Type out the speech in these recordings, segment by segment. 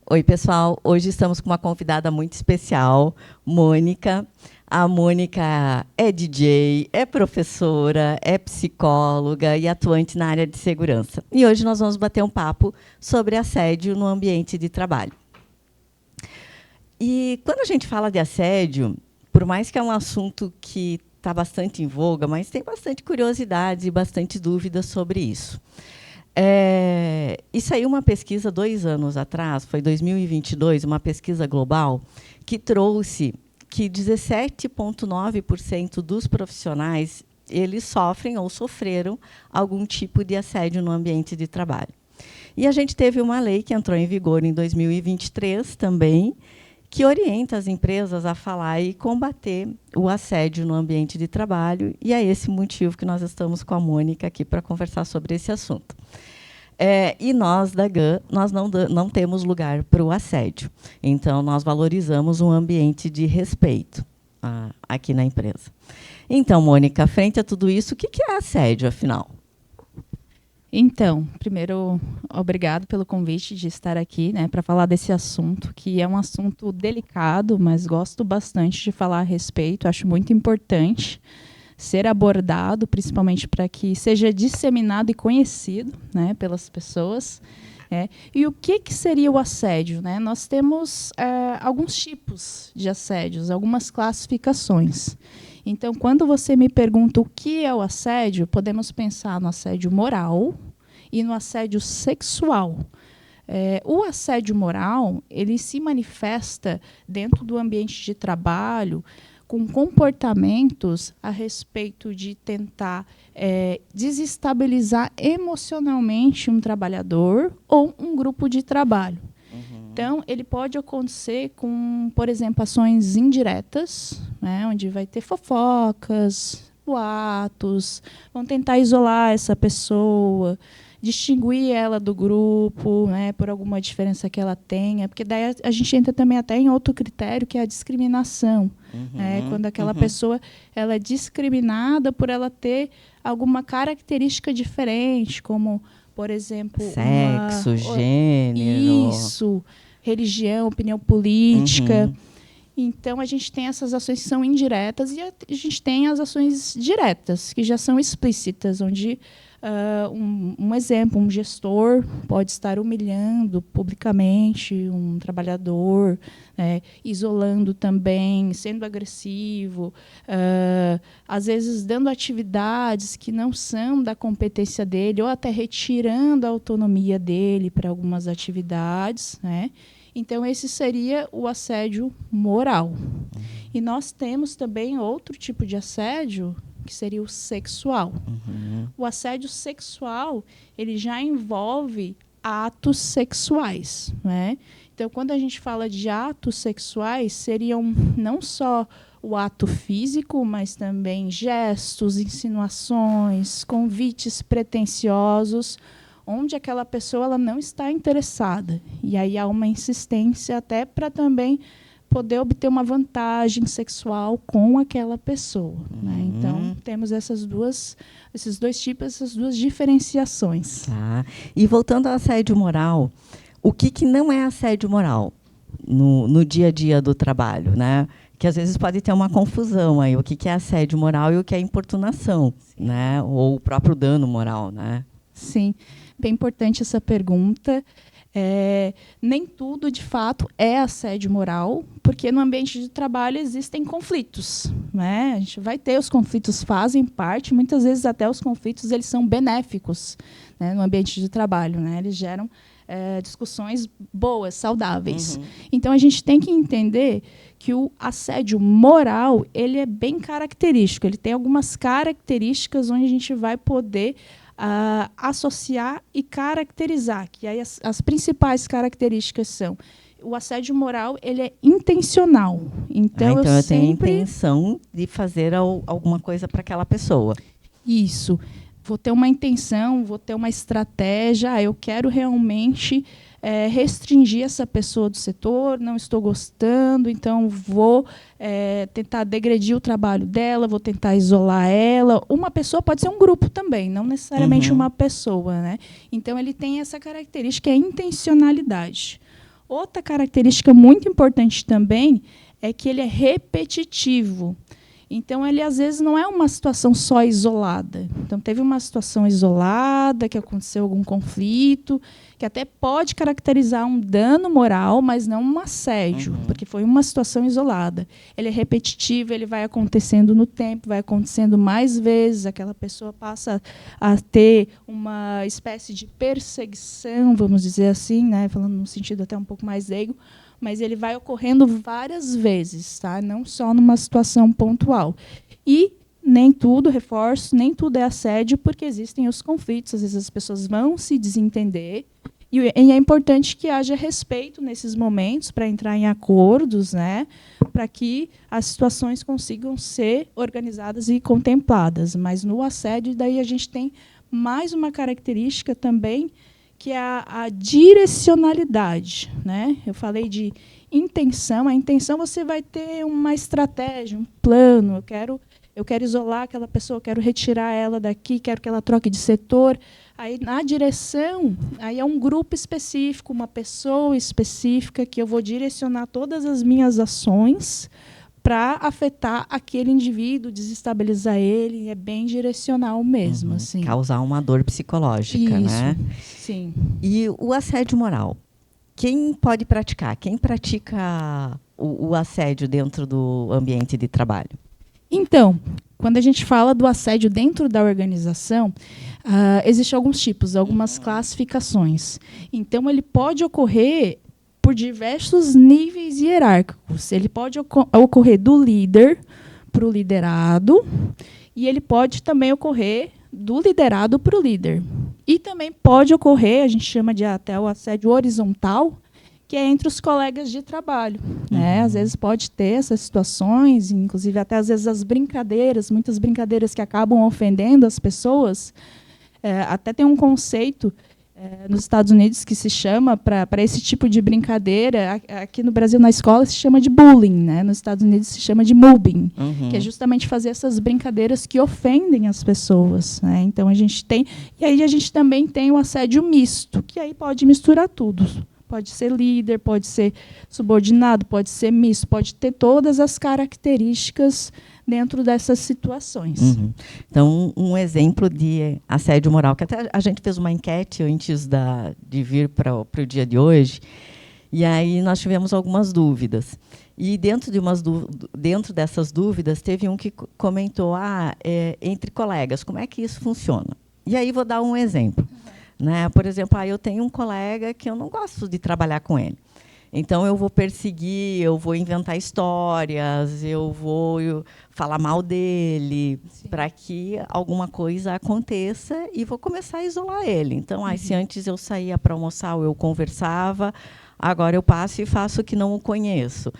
Oi, pessoal. Hoje estamos com uma convidada muito especial, Mônica. A Mônica é DJ, é professora, é psicóloga e atuante na área de segurança. E hoje nós vamos bater um papo sobre assédio no ambiente de trabalho. E quando a gente fala de assédio, por mais que é um assunto que está bastante em voga, mas tem bastante curiosidade e bastante dúvidas sobre isso. E saiu uma pesquisa 2 anos atrás, foi 2022, uma pesquisa global, que trouxe que 17,9% dos profissionais eles sofrem ou sofreram algum tipo de assédio no ambiente de trabalho. E a gente teve uma lei que entrou em vigor em 2023 também, que orienta as empresas a falar e combater o assédio no ambiente de trabalho, e é esse motivo que nós estamos com a Mônica aqui para conversar sobre esse assunto. E nós, da GAN, nós não temos lugar para o assédio. Então, nós valorizamos um ambiente de respeito aqui na empresa. Então, Mônica, frente a tudo isso, o que é assédio, afinal? Então, primeiro, obrigado pelo convite de estar aqui, né, para falar desse assunto, que é um assunto delicado, mas gosto bastante de falar a respeito, acho muito importante ser abordado, principalmente para que seja disseminado e conhecido, né, pelas pessoas. E o que seria o assédio? Né? Nós temos alguns tipos de assédios, algumas classificações. Então, quando você me pergunta o que é o assédio, podemos pensar no assédio moral e no assédio sexual. O assédio moral, ele se manifesta dentro do ambiente de trabalho com comportamentos a respeito de tentar desestabilizar emocionalmente um trabalhador ou um grupo de trabalho. Então, ele pode acontecer com, por exemplo, ações indiretas, né, onde vai ter fofocas, boatos, vão tentar isolar essa pessoa, distinguir ela do grupo, né, por alguma diferença que ela tenha, porque daí a gente entra também até em outro critério, que é a discriminação. Quando aquela pessoa ela é discriminada por ela ter alguma característica diferente, como, por exemplo, sexo, gênero. Isso, religião, opinião política. Então, a gente tem essas ações que são indiretas e a gente tem as ações diretas, que já são explícitas, onde um exemplo, um gestor pode estar humilhando publicamente um trabalhador, isolando também, sendo agressivo, às vezes dando atividades que não são da competência dele, ou até retirando a autonomia dele para algumas atividades, né? Então, esse seria o assédio moral. E nós temos também outro tipo de assédio, que seria o sexual. O assédio sexual, ele já envolve atos sexuais, né? Então, quando a gente fala de atos sexuais, seriam não só o ato físico, mas também gestos, insinuações, convites pretensiosos, onde aquela pessoa ela não está interessada. E aí há uma insistência até para também poder obter uma vantagem sexual com aquela pessoa. Né? Então, temos esses dois tipos, essas duas diferenciações. Tá. E voltando ao assédio moral, o que não é assédio moral no dia a dia do trabalho? Né? Que às vezes pode ter uma confusão aí, o que é assédio moral e o que é importunação, né? Ou o próprio dano moral. Né? Sim, bem importante essa pergunta. Nem tudo, de fato, é assédio moral, porque no ambiente de trabalho existem conflitos. Né? A gente vai ter os conflitos, fazem parte, muitas vezes até os conflitos eles são benéficos, né, no ambiente de trabalho. Né? Eles geram discussões boas, saudáveis. Então, a gente tem que entender que o assédio moral ele é bem característico, ele tem algumas características onde a gente vai poder associar e caracterizar, que aí as principais características são: o assédio moral ele é intencional. Então eu tenho a intenção de fazer alguma coisa para aquela pessoa. Isso. Vou ter uma intenção, vou ter uma estratégia, eu quero realmente restringir essa pessoa do setor, não estou gostando, então vou tentar degredir o trabalho dela, vou tentar isolar ela. Uma pessoa pode ser um grupo também, não necessariamente uma pessoa. Né? Então, ele tem essa característica, é a intencionalidade. Outra característica muito importante também é que ele é repetitivo. Então, ele, às vezes, não é uma situação só isolada. Então, teve uma situação isolada, que aconteceu algum conflito, que até pode caracterizar um dano moral, mas não um assédio, porque foi uma situação isolada. Ele é repetitivo, ele vai acontecendo no tempo, vai acontecendo mais vezes, aquela pessoa passa a ter uma espécie de perseguição, vamos dizer assim, né, falando num sentido até um pouco mais leigo, mas ele vai ocorrendo várias vezes, tá? Não só numa situação pontual. E nem tudo, reforço, nem tudo é assédio, porque existem os conflitos, às vezes as pessoas vão se desentender, e é importante que haja respeito nesses momentos para entrar em acordos, né? Para que as situações consigam ser organizadas e contempladas. Mas no assédio, daí a gente tem mais uma característica também, que é a direcionalidade, né? Eu falei de intenção. A intenção, você vai ter uma estratégia, um plano. Eu quero isolar aquela pessoa, eu quero retirar ela daqui, quero que ela troque de setor. Aí, na direção, aí é um grupo específico, uma pessoa específica, que eu vou direcionar todas as minhas ações para afetar aquele indivíduo, desestabilizar ele. É bem direcional mesmo. Assim. Causar uma dor psicológica, Isso, né? Sim. E o assédio moral? Quem pode praticar? Quem pratica o assédio dentro do ambiente de trabalho? Então, quando a gente fala do assédio dentro da organização, existem alguns tipos, algumas classificações. Então, ele pode ocorrer por diversos níveis hierárquicos. Ele pode ocorrer do líder para o liderado, e ele pode também ocorrer do liderado para o líder. E também pode ocorrer, a gente chama de até o assédio horizontal, que é entre os colegas de trabalho. Né? Às vezes pode ter essas situações, inclusive até às vezes as brincadeiras, muitas brincadeiras que acabam ofendendo as pessoas. Até tem um conceito nos Estados Unidos que se chama, para esse tipo de brincadeira, aqui no Brasil, na escola, se chama de bullying, né? Nos Estados Unidos se chama de mobbing, que é justamente fazer essas brincadeiras que ofendem as pessoas. Né? Então, a gente tem... E aí a gente também tem o assédio misto, que aí pode misturar tudo. Pode ser líder, pode ser subordinado, pode ser misto, pode ter todas as características dentro dessas situações. Então, um exemplo de assédio moral, que até a gente fez uma enquete antes de vir para o dia de hoje, e aí nós tivemos algumas dúvidas. E dentro dessas dúvidas, teve um que comentou, entre colegas, como é que isso funciona? E aí vou dar um exemplo. Né? Por exemplo, eu tenho um colega que eu não gosto de trabalhar com ele. Então, eu vou perseguir, eu vou inventar histórias, eu vou falar mal dele, para que alguma coisa aconteça, e vou começar a isolar ele. Então, se antes eu saía para almoçar ou eu conversava, agora eu passo e faço que não o conheço.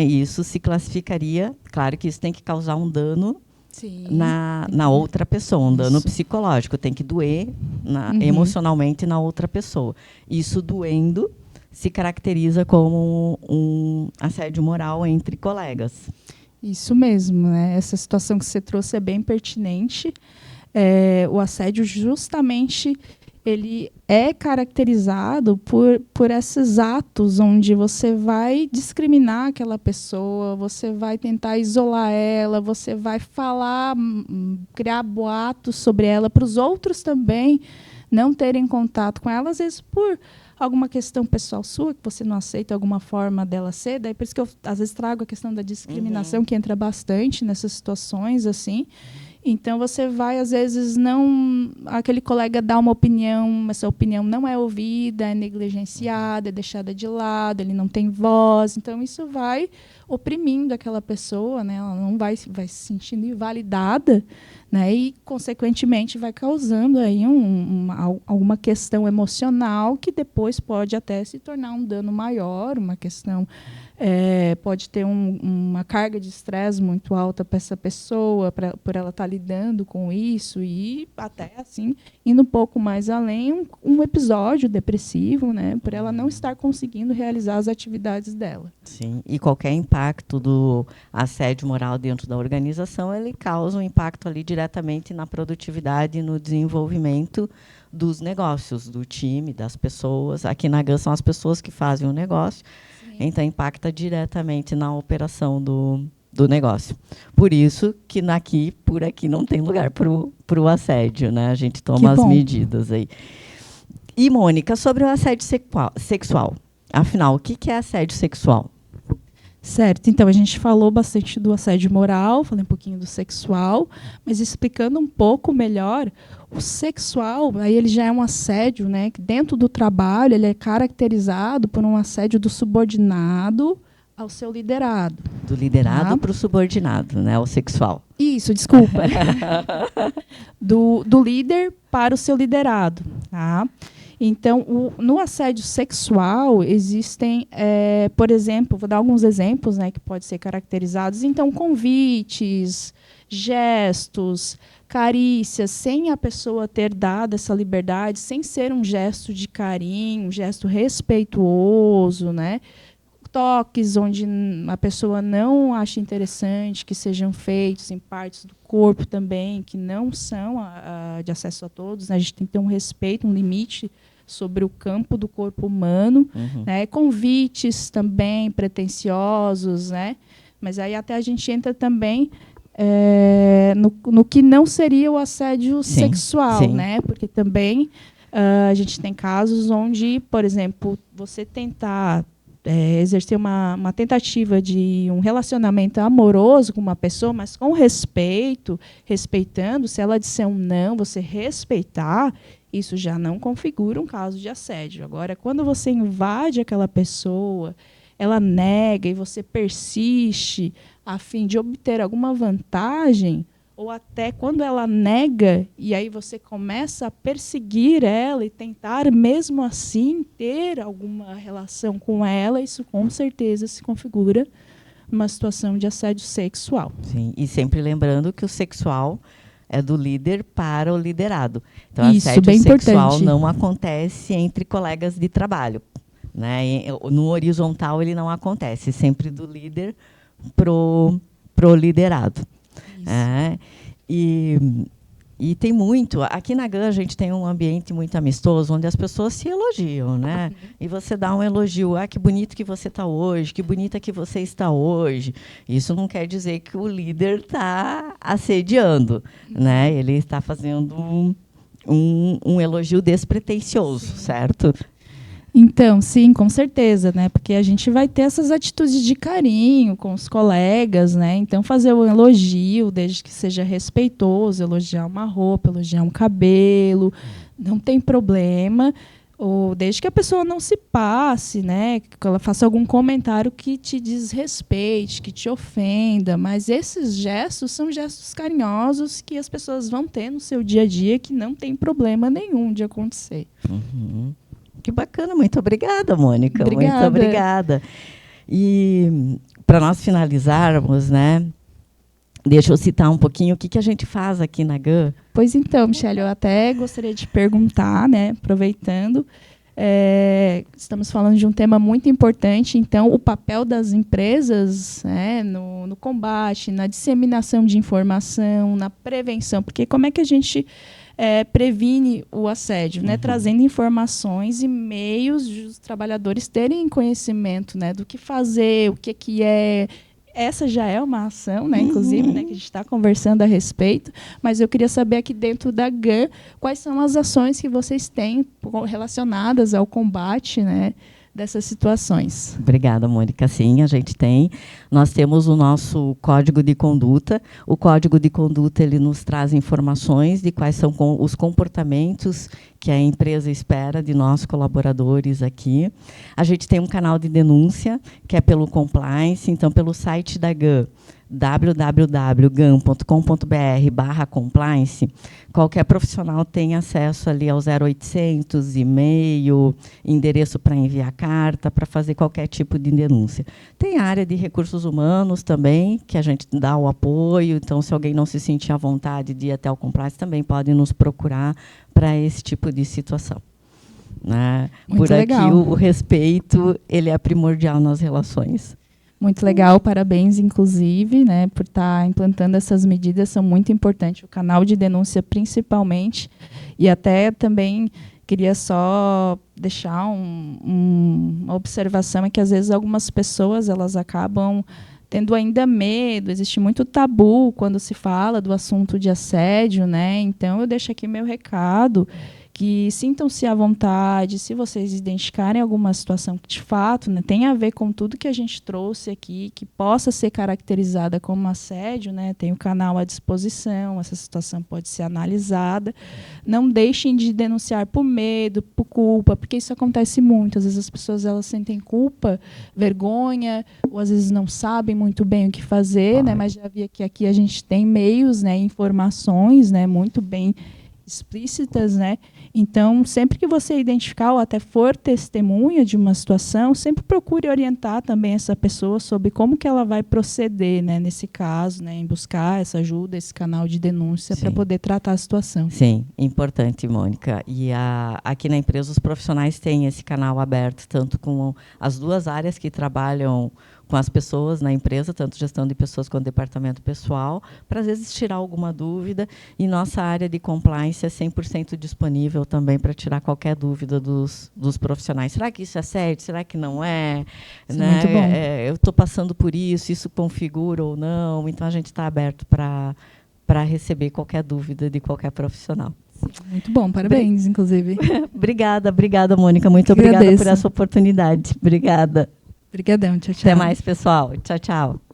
Isso se classificaria, claro que isso tem que causar um dano na outra pessoa, um dano psicológico, tem que doer emocionalmente na outra pessoa. Isso doendo se caracteriza como um assédio moral entre colegas. Isso mesmo, né? Essa situação que você trouxe é bem pertinente. O assédio, justamente, ele é caracterizado por esses atos onde você vai discriminar aquela pessoa, você vai tentar isolar ela, você vai falar, criar boatos sobre ela, para os outros também não terem contato com ela, às vezes por alguma questão pessoal sua, que você não aceita alguma forma dela ser. Daí, por isso que eu, às vezes, trago a questão da discriminação, que entra bastante nessas situações, assim. Então, você vai, às vezes, aquele colega dá uma opinião, essa opinião não é ouvida, é negligenciada, é deixada de lado, ele não tem voz. Então, isso vai oprimindo aquela pessoa, né? Ela não vai se sentindo invalidada, né? E, consequentemente, vai causando aí alguma questão emocional que depois pode até se tornar um dano maior, uma questão... pode ter uma carga de estresse muito alta para essa pessoa, por ela estar lidando com isso, e até assim, indo um pouco mais além, um episódio depressivo, né, por ela não estar conseguindo realizar as atividades dela. Sim, e qualquer impacto do assédio moral dentro da organização, ele causa um impacto ali direto diretamente na produtividade e no desenvolvimento dos negócios, do time, das pessoas. Aqui na GAN são as pessoas que fazem o negócio, então impacta diretamente na operação do negócio. Por isso que por aqui não tem lugar para o assédio, né? A gente toma as medidas aí. E, Mônica, sobre o assédio sexual. Afinal, o que é assédio sexual? Certo, então a gente falou bastante do assédio moral, falei um pouquinho do sexual, mas explicando um pouco melhor, o sexual, aí ele já é um assédio, né, que dentro do trabalho ele é caracterizado por um assédio do subordinado ao seu liderado. Do liderado para o subordinado, né, o sexual. Isso, desculpa. do líder para o seu liderado, tá? Então, no assédio sexual, existem, por exemplo, vou dar alguns exemplos, né, que podem ser caracterizados. Então, convites, gestos, carícias, sem a pessoa ter dado essa liberdade, sem ser um gesto de carinho, um gesto respeituoso, né? Toques onde a pessoa não acha interessante que sejam feitos em partes do corpo também, que não são de acesso a todos, né? A gente tem que ter um respeito, um limite sobre o campo do corpo humano, né? Convites também pretensiosos, né? Mas aí até a gente entra também no que não seria o assédio sexual, né? Porque também a gente tem casos onde, por exemplo, você tentar exercer uma tentativa de um relacionamento amoroso com uma pessoa, mas com respeito, respeitando, se ela disser um não, você respeitar, isso já não configura um caso de assédio. Agora, quando você invade aquela pessoa, ela nega e você persiste a fim de obter alguma vantagem, ou até quando ela nega e aí você começa a perseguir ela e tentar, mesmo assim, ter alguma relação com ela, isso com certeza se configura uma situação de assédio sexual. Sim, e sempre lembrando que o sexual é do líder para o liderado. Então, isso, assédio bem sexual importante. não acontece entre colegas de trabalho, né? No horizontal, ele não acontece, sempre do líder pro liderado. E tem muito. Aqui na GAN a gente tem um ambiente muito amistoso, onde as pessoas se elogiam, né? E você dá um elogio. Que bonito que você está hoje, que bonita que você está hoje. Isso não quer dizer que o líder está assediando, né? Ele está fazendo um elogio despretensioso, certo? Então, sim, com certeza, né? Porque a gente vai ter essas atitudes de carinho com os colegas, né? Então, fazer um elogio, desde que seja respeitoso, elogiar uma roupa, elogiar um cabelo, não tem problema. Ou desde que a pessoa não se passe, né? Que ela faça algum comentário que te desrespeite, que te ofenda. Mas esses gestos são gestos carinhosos que as pessoas vão ter no seu dia a dia, que não tem problema nenhum de acontecer. Que bacana, muito obrigada, Mônica. Obrigada. Muito obrigada. E para nós finalizarmos, né? Deixa eu citar um pouquinho o que a gente faz aqui na GAN. Pois então, Michele, eu até gostaria de perguntar, né? Aproveitando, estamos falando de um tema muito importante, então o papel das empresas, né, no combate, na disseminação de informação, na prevenção, porque como é que a gente previne o assédio, né? Trazendo informações e meios de os trabalhadores terem conhecimento, né? Do que fazer, o que é. Essa já é uma ação, né? Inclusive, né? Que a gente está conversando a respeito, mas eu queria saber aqui dentro da GAN quais são as ações que vocês têm relacionadas ao combate, né, dessas situações. Obrigada, Mônica. Sim, a gente tem. Nós temos o nosso código de conduta. O código de conduta ele nos traz informações de quais são os comportamentos que a empresa espera de nós, colaboradores aqui. A gente tem um canal de denúncia, que é pelo compliance, então, pelo site da GAN, www.gan.com.br/compliance, qualquer profissional tem acesso ali ao 0800, e-mail, endereço para enviar carta, para fazer qualquer tipo de denúncia. Tem a área de recursos humanos também, que a gente dá o apoio, então, se alguém não se sentir à vontade de ir até o compliance, também pode nos procurar para esse tipo de situação. Né? Por aqui, o respeito ele é primordial nas relações. Muito legal, parabéns, inclusive, né, por estar implantando essas medidas, são muito importantes, o canal de denúncia principalmente, e até também queria só deixar uma observação, é que às vezes algumas pessoas elas acabam tendo ainda medo, existe muito tabu quando se fala do assunto de assédio, né? Então eu deixo aqui meu recado, que sintam-se à vontade, se vocês identificarem alguma situação que de fato, né, tem a ver com tudo que a gente trouxe aqui, que possa ser caracterizada como assédio, né, tem o canal à disposição, essa situação pode ser analisada. Não deixem de denunciar por medo, por culpa, porque isso acontece muito. Às vezes as pessoas elas sentem culpa, vergonha, ou às vezes não sabem muito bem o que fazer, né, mas já vi que aqui a gente tem meios, né, informações, né, muito bem explícitas, né? Então, sempre que você identificar ou até for testemunha de uma situação, sempre procure orientar também essa pessoa sobre como que ela vai proceder, né, nesse caso, né, em buscar essa ajuda, esse canal de denúncia para poder tratar a situação. Sim, importante, Mônica. E aqui na empresa os profissionais têm esse canal aberto, tanto com as duas áreas que trabalham com as pessoas na empresa, tanto gestão de pessoas quanto departamento pessoal, para às vezes tirar alguma dúvida. E nossa área de compliance é 100% disponível também para tirar qualquer dúvida dos profissionais. Será que isso é certo? Será que não é? Isso né? É muito bom. Eu estou passando por isso configura ou não? Então, a gente está aberto para receber qualquer dúvida de qualquer profissional. Muito bom, parabéns, inclusive. Obrigada, Mônica. Muito obrigada por essa oportunidade. Obrigada. Obrigadão, tchau, tchau. Até mais, pessoal. Tchau, tchau.